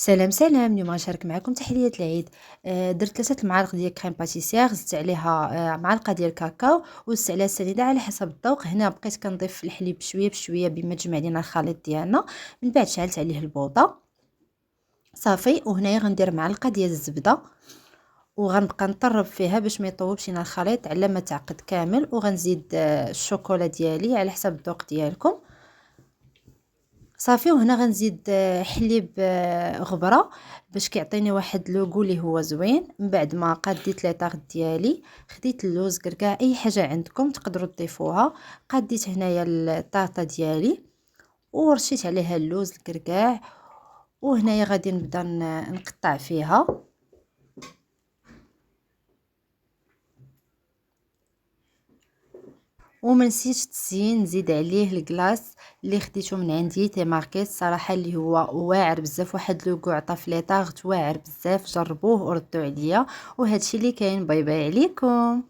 سلام سلام، اليوم غنشارك معكم تحلية العيد. درت 3 المعالق ديال كريم باتيسير، زدت عليها معلقة ديال كاكاو، وزدت عليها السنيدة على حسب الذوق. هنا بقيت كنضيف الحليب بشوية بشوية بما تجمع لينا الخليط ديالنا. من بعد شعلت عليه البوطة صافي، وهنايا غندير معلقة ديال الزبدة، وغنبقى نطرب فيها باش ما يطوبش لينا الخليط على ما تعقد كامل. وغنزيد الشوكولا ديالي على حسب الذوق ديالكم صافي. وهنا غنزيد حليب غبره باش كيعطيني واحد لوغو اللي هو زوين. من بعد ما قاديت لي طاغ ديالي، خديت اللوز كركاع اي حاجه عندكم تقدروا تضيفوها. قاديت هنايا الطاطا ديالي ورشيت عليها اللوز الكركاع، وهنايا غادي نبدا نقطع فيها. وما نسيتش التزيين، نزيد عليه الكلاص اللي خديته من عندي تي ماركيت صراحه، اللي هو واعر بزاف، واحد لوغو عطا في لي طاغ واعر بزاف. جربوه وردوا عليا، وهذا الشيء اللي كاين. باي باي عليكم.